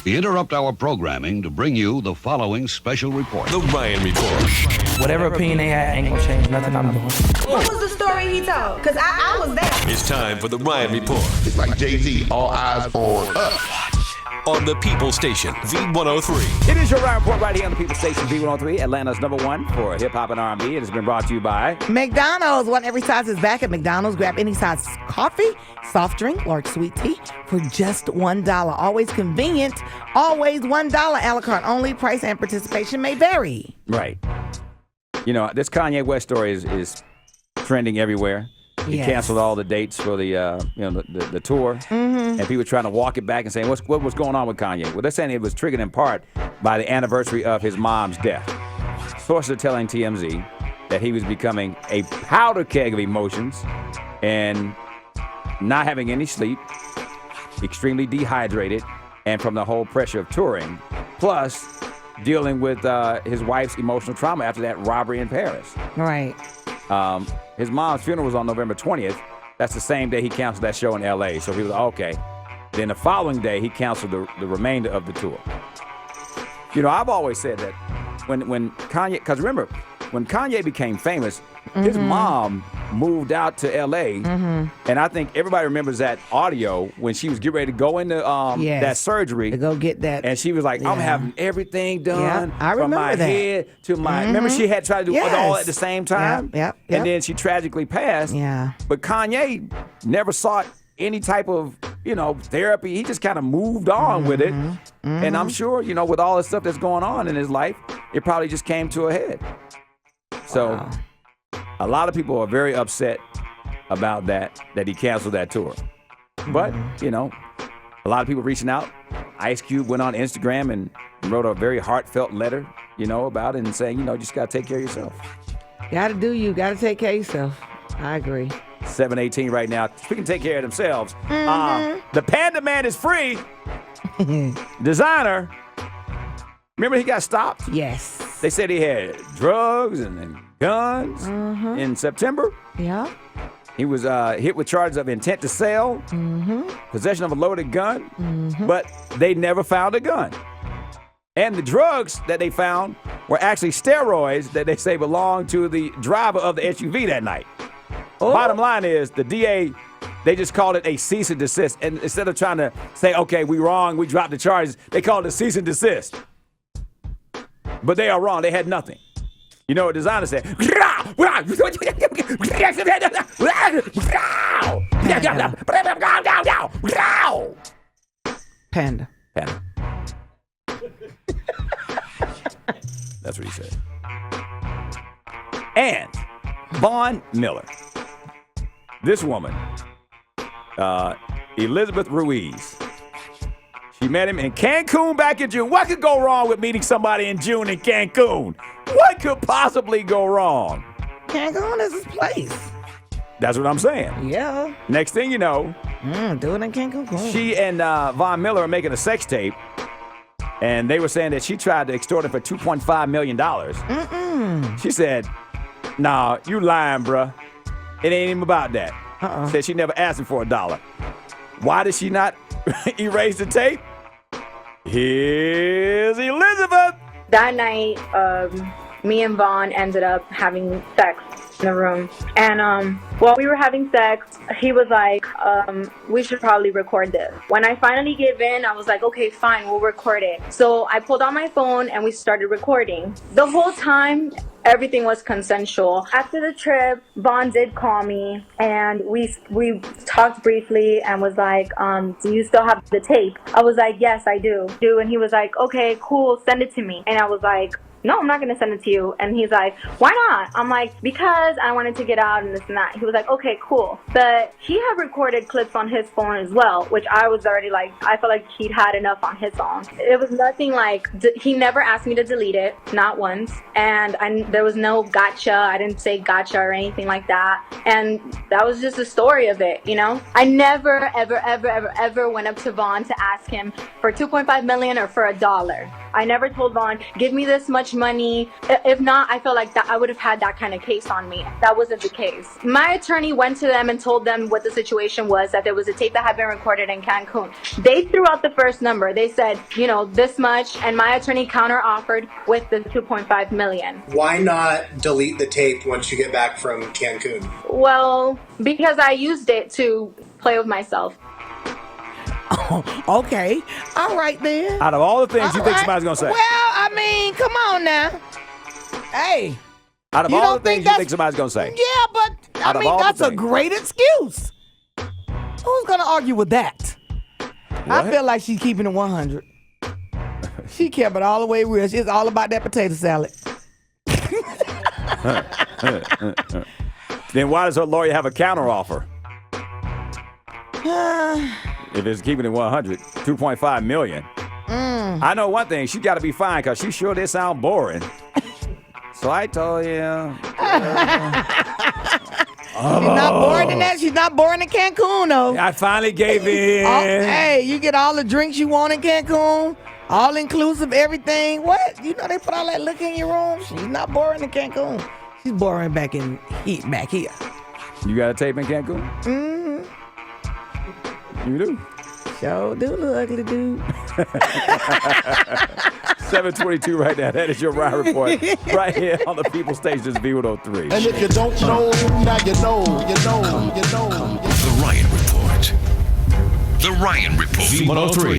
We interrupt our programming to bring you the following special report. The Ryan Report. Whatever opinion they had ain't gonna change nothing I'm doing. What was the story he told? Because I was there. It's time for the Ryan Report. It's like Jay-Z, all eyes on us. On the People Station, V103. It is your Ryan Report right here on the People Station, V103, Atlanta's #1 for hip-hop and R&B. It has been brought to you by McDonald's. One every size is back at McDonald's. Grab any size coffee, soft drink, large sweet tea for just $1. Always convenient. Always $1. A la carte only. Price and participation may vary. Right. You know, this Kanye West story is trending everywhere. He canceled all the dates for the the tour, and people trying to walk it back and saying what was going on with Kanye. Well, they're saying it was triggered in part by the anniversary of his mom's death. Sources are telling TMZ that he was becoming a powder keg of emotions and not having any sleep, extremely dehydrated, and from the whole pressure of touring, plus dealing with his wife's emotional trauma after that robbery in Paris. Right. His mom's funeral was on November 20th. That's the same day he canceled that show in L.A. So he was like, okay. Then the following day, he canceled the remainder of the tour. You know, I've always said that when Kanye, because remember, when Kanye became famous, his mom moved out to L.A. And I think everybody remembers that audio when she was getting ready to go into that surgery. To go get that. And she was like, I'm having everything done I from remember my that. head to my... Remember she had tried to do it all at the same time? Yep. And then she tragically passed. Yeah. But Kanye never sought any type of, therapy. He just kind of moved on with it. And I'm sure, with all the stuff that's going on in his life, it probably just came to a head. So a lot of people are very upset about that he canceled that tour. But, a lot of people reaching out. Ice Cube went on Instagram and wrote a very heartfelt letter, about it and saying, you just got to take care of yourself. Gotta do you. Gotta take care of yourself. I agree. 7:18 right now. Speaking of take care of themselves, the Panda Man is free. Designer. Remember he got stopped? Yes. They said he had drugs and guns in September. Yeah. He was hit with charges of intent to sell, possession of a loaded gun, but they never found a gun. And the drugs that they found were actually steroids that they say belonged to the driver of the SUV that night. Bottom line is the DA, they just called it a cease and desist. And instead of trying to say, okay, we wrong, we dropped the charges, they called it a cease and desist. But they are wrong. They had nothing. You know what designer said? Panda. That's what he said. And Von Miller. This woman, Elizabeth Ruiz. She met him in Cancun back in June. What could go wrong with meeting somebody in June in Cancun? What could possibly go wrong? Cancun is his place. That's what I'm saying. Yeah. Next thing you know, do it in Cancun. she and Von Miller are making a sex tape, and they were saying that she tried to extort him for $2.5 million. She said, nah, you lying, bruh. It ain't even about that. Said she never asked him for $1. Why did she not erase the tape? Here's Elizabeth. That night, me and Vaughn ended up having sex in the room. And while we were having sex, he was like, we should probably record this. When I finally gave in, I was like, okay, fine, we'll record it. So I pulled out my phone and we started recording. The whole time, everything was consensual. After the trip, Vaughn did call me and we talked briefly and was like, do you still have the tape? I was like, yes, I do. And he was like, okay, cool, send it to me. And I was like, no, I'm not going to send it to you. And he's like, why not? I'm like, because I wanted to get out and this and that. He was like, okay, cool. But he had recorded clips on his phone as well, which I was already like, I felt like he'd had enough on his phone. It was nothing like, he never asked me to delete it, not once. And there was no gotcha. I didn't say gotcha or anything like that. And that was just the story of it, I never, ever, ever, ever, ever went up to Vaughn to ask him for $2.5 million or for $1. I never told Vaughn, give me this much money. If not, I felt like that I would have had that kind of case on me. That wasn't the case. My attorney went to them and told them what the situation was, that there was a tape that had been recorded in Cancun. They threw out the first number. They said, you know, this much, and my attorney counter offered with the 2.5 million. Why not delete the tape once you get back from Cancun? Well, because I used it to play with myself. Oh, okay. All right, then. Out of all the things All you think right. somebody's going to say. Well, I mean, come on now. Hey. Out of You all don't the things think you that's- think somebody's going to say. Yeah, but, Out I of mean, all the that's a things. great excuse. Who's going to argue with that? I What? feel like she's keeping it 100. She kept it all the way real. She's all about that potato salad. Then why does her lawyer have a counter offer? If it's keeping it 100, 2.5 million. I know one thing, she got to be fine because she sure did sound boring. So I told you. She's not boring in that. She's not boring in Cancun, though. I finally gave in. Hey, you get all the drinks you want in Cancun, all inclusive, everything. What? You know they put all that liquor in your room. She's not boring in Cancun. She's boring back here. You got a tape in Cancun? You do? Sure do, little ugly dude. 722 right now. That is your Ryan Report right here on the People Station's V103. And if you don't know, now you know. The Ryan Report. The Ryan Report. V103.